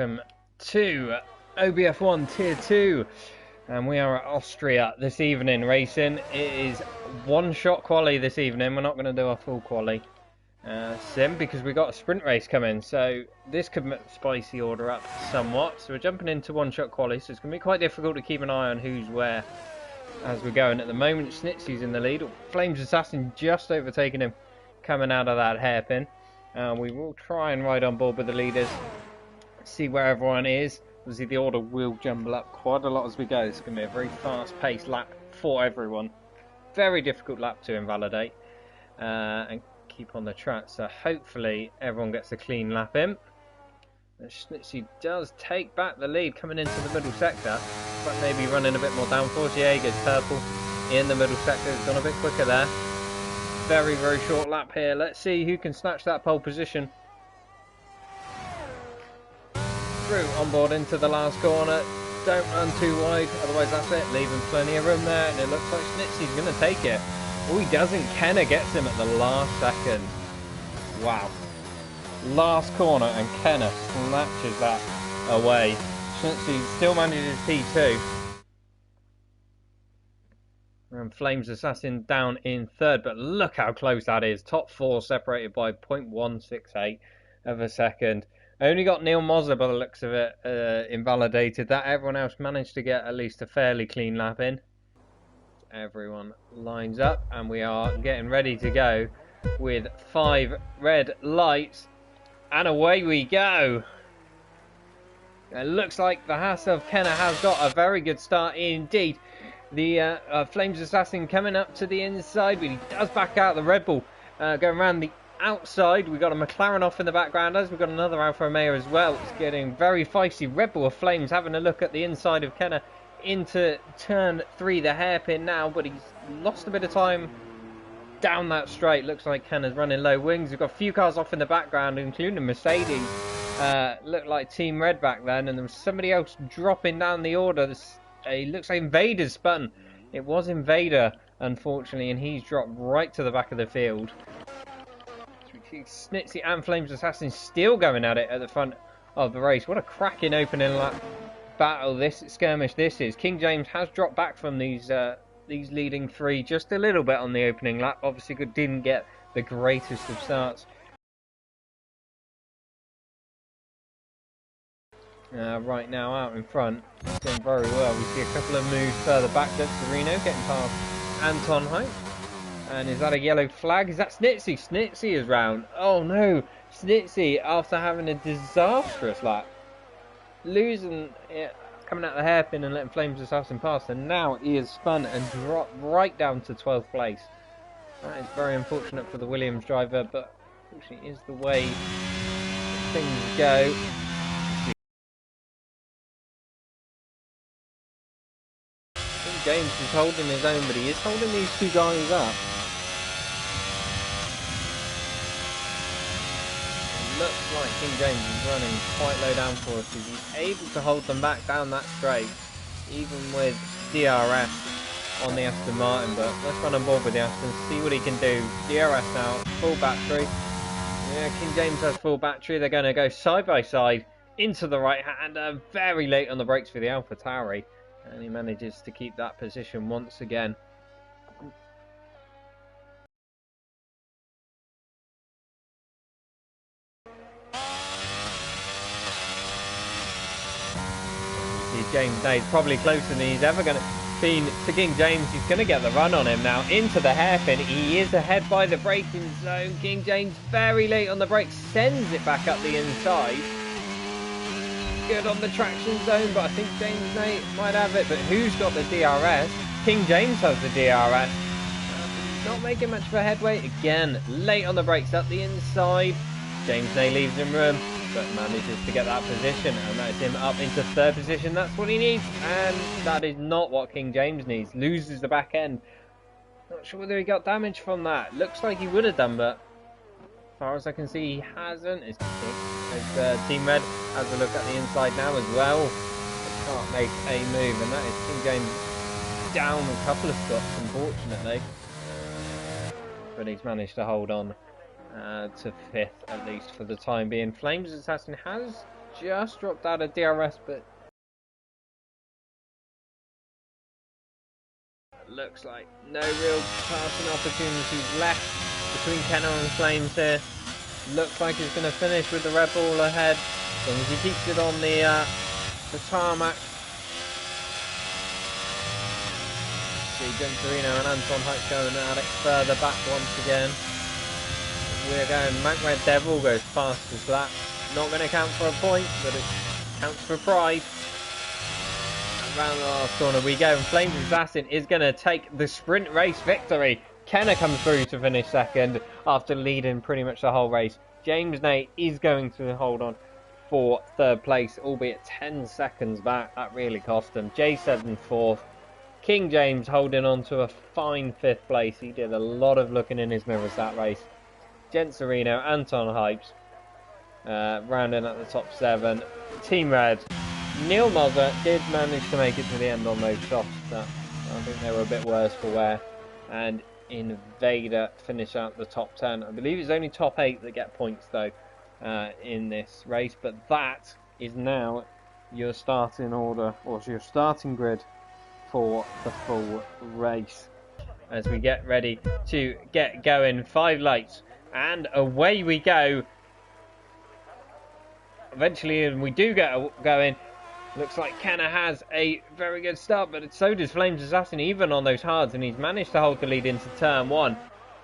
welcome to OBF1 Tier 2, and we are at Austria this evening racing. It is one-shot quali this evening. We're not going to do a full quali sim because we got a sprint race coming, so this could spice the order up somewhat. So we're jumping into one-shot quali, so it's going to be quite difficult to keep an eye on who's where as we're going. At the moment, Schnitzy's in the lead. Flames Assassin just overtaking him coming out of that hairpin. We will try and ride on board with the leaders, see where everyone is. Obviously the order will jumble up quite a lot as we go. It's going to be a very fast paced lap for everyone. Very difficult lap to invalidate and keep on the track, so hopefully everyone gets a clean lap in. Schnitzy does take back the lead coming into the middle sector, but maybe running a bit more downforce. Yeah, he gets purple in the middle sector. It's gone a bit quicker there. Very, very short lap here. Let's see who can snatch that pole position. Through on board into the last corner. Don't run too wide, otherwise that's it. Leaving plenty of room there, and it looks like Schnitzy's going to take it. Oh, he doesn't. Kenner gets him at the last second. Wow. Last corner, and Kenner snatches that away. Schnitzy still manages P2. And Flames Assassin down in third, but look how close that is. Top four separated by 0.168 of a second. Only got Neil Mozler by the looks of it invalidated. That everyone else managed to get at least a fairly clean lap in. Everyone lines up, and we are getting ready to go with 5 red lights, and away we go. It looks like the Haas of Kenner has got a very good start indeed. The Flames Assassin coming up to the inside, but he does back out. The Red Bull going around the outside. We've got a McLaren off in the background, as we've got another Alfa Romeo as well. It's getting very feisty. Red Bull of Flames having a look at the inside of Kenner into turn 3, the hairpin now, but he's lost a bit of time down that straight. Looks like Kenner's running low wings. We've got a few cars off in the background, including Mercedes. Looked like Team Red back then, and there was somebody else dropping down the order. It looks like Invader's spun. It was Invader, unfortunately, and he's dropped right to the back of the field. Schnitzy and Flames Assassin still going at it at the front of the race. What a cracking opening lap battle this skirmish this is. King James has dropped back from these leading 3 just a little bit on the opening lap. Obviously didn't get the greatest of starts. Right now out in front, it's doing very well. We see a couple of moves further back. That's Reno getting past Anton Hope. And is that a yellow flag? Is that Schnitzy? Schnitzy is round. Oh no, Schnitzy, after having a disastrous lap, losing it, coming out the hairpin and letting Flames Assassin pass, and now he is spun and dropped right down to 12th place. That is very unfortunate for the Williams driver, but unfortunately is the way things go. James is holding his own, but he is holding these 2 guys up. It looks like King James is running quite low down for us. He's able to hold them back down that straight, even with DRS on the Aston Martin. But let's run on board with the Aston, see what he can do. DRS now, full battery. Yeah, King James has full battery. They're going to go side by side into the right hand. Very late on the brakes for the AlphaTauri. And he manages to keep that position once again. James Nai's probably closer than he's ever going to be to King James. He's going to get the run on him now into the hairpin. He is ahead by the braking zone. King James very late on the brakes, sends it back up the inside. Good on the traction zone, but I think James Nai might have it. But who's got the DRS? King James has the DRS. Not making much of a headway. Again, late on the brakes up the inside. James Nai leaves him room, but manages to get that position, and that's him up into 3rd position. That's what he needs, and that is not what King James needs. Loses the back end. Not sure whether he got damage from that. Looks like he would have done, but as far as I can see, he hasn't. As Team Red has a look at the inside now as well. They can't make a move, and that is King James down a couple of spots, unfortunately. But he's managed to hold on to 5th, at least for the time being. Flames Assassin has just dropped out of DRS, but looks like no real passing opportunities left between Kenner and Flames here. Looks like he's going to finish with the Red Bull ahead, as long as he keeps it on the tarmac. See Gentorino and Anton Hike going at it further back once again. We're going, Mac Red Devil goes fastest lap. Not going to count for a point, but it counts for pride. Around the last corner we go, and Flames Assassin is going to take the sprint race victory. Kenner comes through to finish second after leading pretty much the whole race. jamesnai is going to hold on for third place, albeit 10 seconds back. That really cost him. J7 fourth. King James holding on to a fine fifth place. He did a lot of looking in his mirrors that race. Gentorino, Anton Hypes rounding at the top 7. Team Red, Neil Moser did manage to make it to the end on those softs. I think they were a bit worse for wear. And Invader finish out the top 10. I believe it's only top 8 that get points though in this race. But that is now your starting order, or your starting grid for the full race. As we get ready to get going, 5 lights, and away we go. Eventually, and we do get going. Looks like Kenner has a very good start, but so does Flames Assassin, even on those hards, and he's managed to hold the lead into turn 1.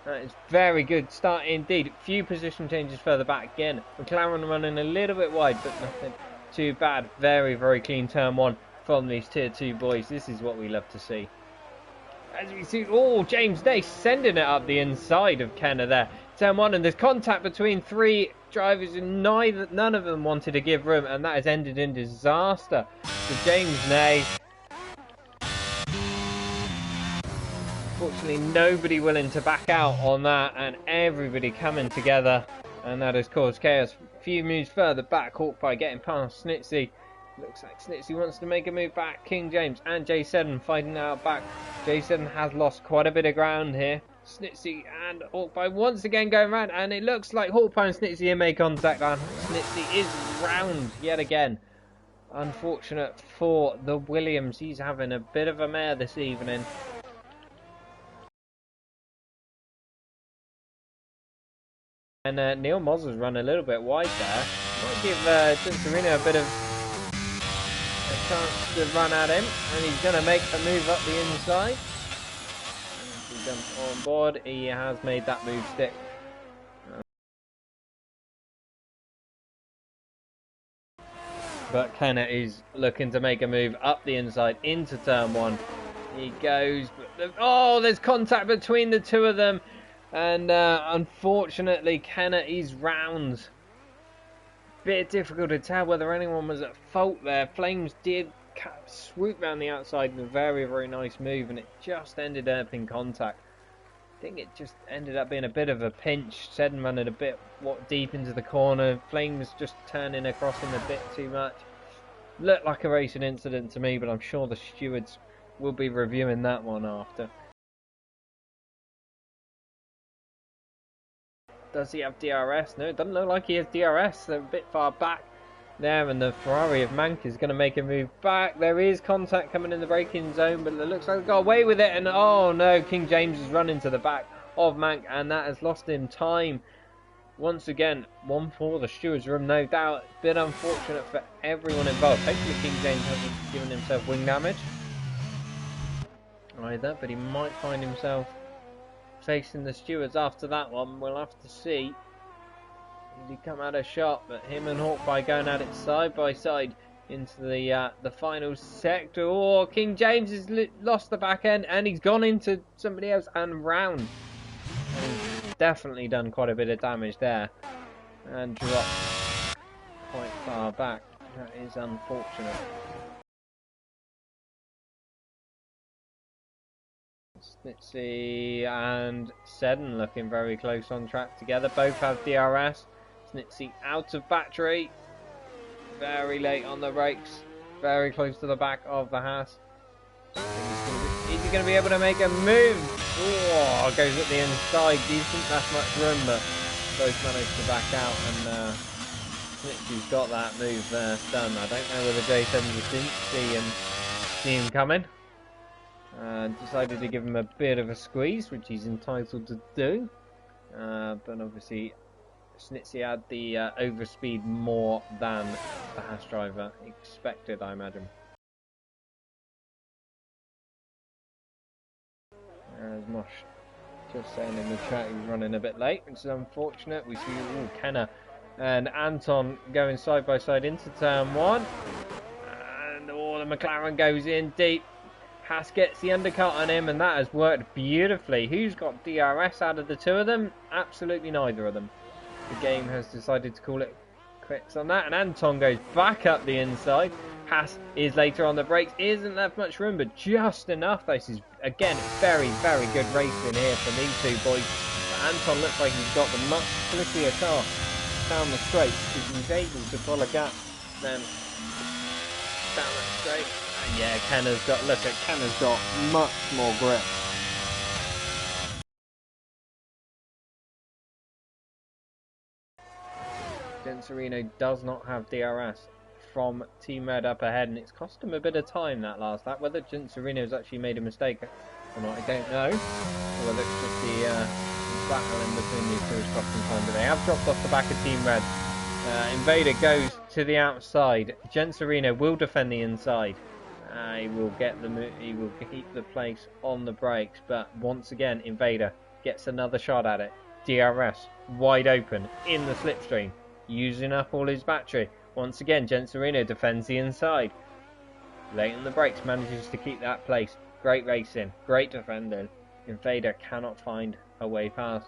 It's very good start indeed. Few position changes further back again. McLaren running a little bit wide, but nothing too bad. Very, very clean turn 1 from these tier 2 boys. This is what we love to see. As we see, oh, jamesnai sending it up the inside of Kenner there. Turn 1, and there's contact between 3 drivers, and none of them wanted to give room, and that has ended in disaster for jamesnai. Fortunately, nobody willing to back out on that, and everybody coming together, and that has caused chaos. A few moves further back, Hawkeye getting past Snitsy. Looks like Snitsy wants to make a move back. King James and J7 fighting out back. J7 has lost quite a bit of ground here. Snitsy and Hawkeye once again going round, and it looks like Hawkeye and Snitsy have made contact, and Snitsy is round yet again. Unfortunate for the Williams. He's having a bit of a mare this evening. And Neil Moser's run a little bit wide there. Might give Gentorino a bit of a chance to run at him, and he's going to make a move up the inside. He jumps on board. He has made that move stick. But Kenner is looking to make a move up the inside into turn 1. He goes, but oh, there's contact between the two of them. And unfortunately, Kenner is round. Bit difficult to tell whether anyone was at fault there. Flames did swoop round the outside in a very, very nice move, and it just ended up in contact. I think it just ended up being a bit of a pinch. Seddon running a bit deep into the corner. Flames just turning across him a bit too much. Looked like a racing incident to me, but I'm sure the stewards will be reviewing that one after. Does he have DRS? No, it doesn't look like he has DRS. They're a bit far back there, and the Ferrari of Mank is going to make a move back. There is contact coming in the braking zone, but it looks like they got away with it, and oh no, King James is running to the back of Mank, and that has lost him time. Once again, 1 for the stewards room, no doubt. A bit unfortunate for everyone involved. Hopefully King James hasn't given himself wing damage either, but he might find himself facing the stewards after that one. We'll have to see. Did he come out a shot? But him and Hawkeye going at it side by side into the final sector. Oh, King James has lost the back end, and he's gone into somebody else and round. And he's definitely done quite a bit of damage there, and dropped quite far back. That is unfortunate. Snitsy and Seddon looking very close on track together. Both have DRS. Snitsy out of battery. Very late on the brakes. Very close to the back of the Haas. Is he going to be able to make a move? Oh, goes at the inside. Decent, that's much room, but both managed to back out, and Snitchy's got that move done. I don't know whether J7 just didn't see him coming. Decided to give him a bit of a squeeze, which he's entitled to do. But obviously, Snitsy had the overspeed more than the Haas driver expected, I imagine. As Mosh just saying in the chat, he's running a bit late, which is unfortunate. We see Kenner and Anton going side by side into turn 1. And the McLaren goes in deep. Haas gets the undercut on him, and that has worked beautifully. Who's got DRS out of the two of them? Absolutely neither of them. The game has decided to call it quits on that, and Anton goes back up the inside. Haas is later on the brakes. Isn't left much room, but just enough. This is, again, very, very good racing here from these two boys. But Anton looks like he's got the much slickier car down the straight, because he's able to pull a gap then down that straight. And yeah, Kenner's got much more grip. Genserino does not have DRS from Team Red up ahead, and it's cost him a bit of time that last lap. Whether Genserino's actually made a mistake or not, I don't know. Or whether it's just the battle in between these two is costing time, but they have dropped off the back of Team Red. Invader goes to the outside. Genserino will defend the inside. He will keep the place on the brakes, but once again, Invader gets another shot at it. DRS wide open in the slipstream, using up all his battery. Once again, Genserino defends the inside. Late on the brakes, manages to keep that place. Great racing, great defending. Invader cannot find a way past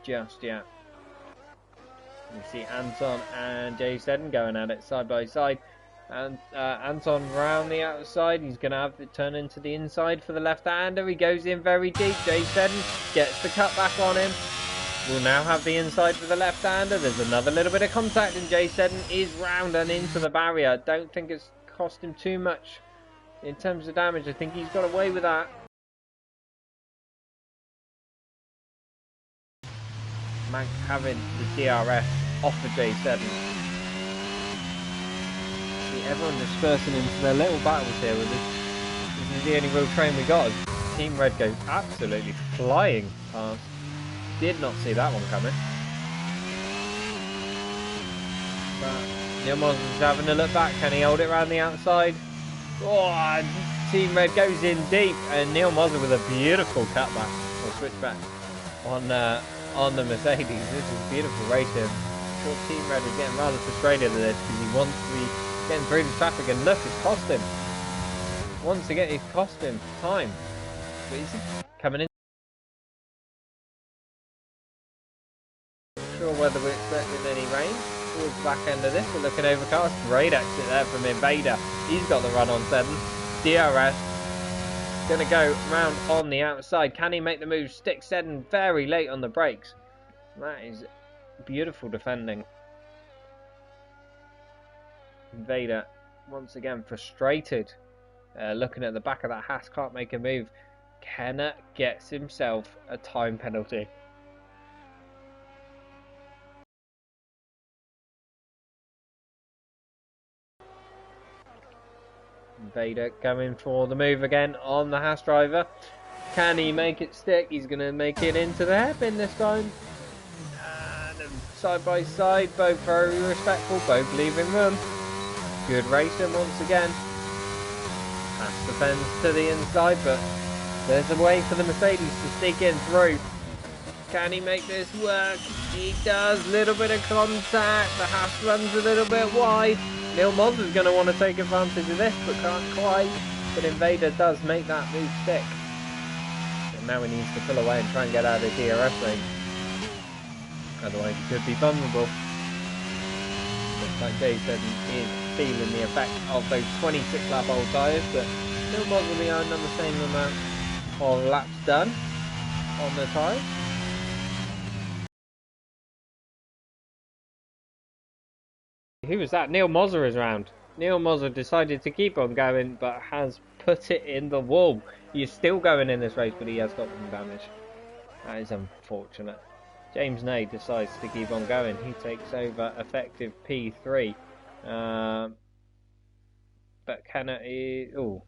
just yet. You see Anton and J7 going at it side by side. And Anton round the outside. He's going to have it turn into the inside for the left-hander. He goes in very deep. J7 gets the cut back on him. We'll now have the inside for the left-hander. There's another little bit of contact, and J7 is round and into the barrier. I don't think it's cost him too much in terms of damage. I think he's got away with that. Mank having the DRS off of J7. See everyone dispersing into their little battles here with this. This is the only real train we got. Team Red goes absolutely flying past. Did not see that one coming. But Neil Mons is having a look back. Can he hold it around the outside? Oh, Team Red goes in deep, and Neil Mozza with a beautiful cutback or switchback on the Mercedes. This is beautiful racing. I'm sure Team Red is getting rather frustrated at this because he wants to be getting through the traffic, and look, it's cost him. Once again, it's cost him time. But is he coming in? Not sure whether we're expecting any rain towards the back end of this. We're looking overcast. Great exit there from Invader. He's got the run on 7. DRS going to go round on the outside. Can he make the move? Stick 7 very late on the brakes. That is beautiful defending. Invader once again frustrated. Looking at the back of that Haas, can't make a move. Kenner gets himself a time penalty. Invader going for the move again on the Haas driver. Can he make it stick? He's going to make it into the hairpin this time. And side by side, both very respectful, both leaving room. Good racing once again. Haas defends to the inside, but there's a way for the Mercedes to sneak in through. Can he make this work? He does. Little bit of contact. The Haas runs a little bit wide. Neil Moz is going to want to take advantage of this, but can't quite. But Invader does make that move stick. And now he needs to pull away and try and get out of DRS range. Otherwise he could be vulnerable. Looks like J7 is feeling the effect of those 26 lap old tyres, but Neil Moz will be on the same amount of laps done on the tyres. Who was that? Neil Mozza is round. Neil Mozza decided to keep on going, but has put it in the wall. He's still going in this race, but he has got some damage. That is unfortunate. jamesnai decides to keep on going. He takes over effective P3. But can it... Oh,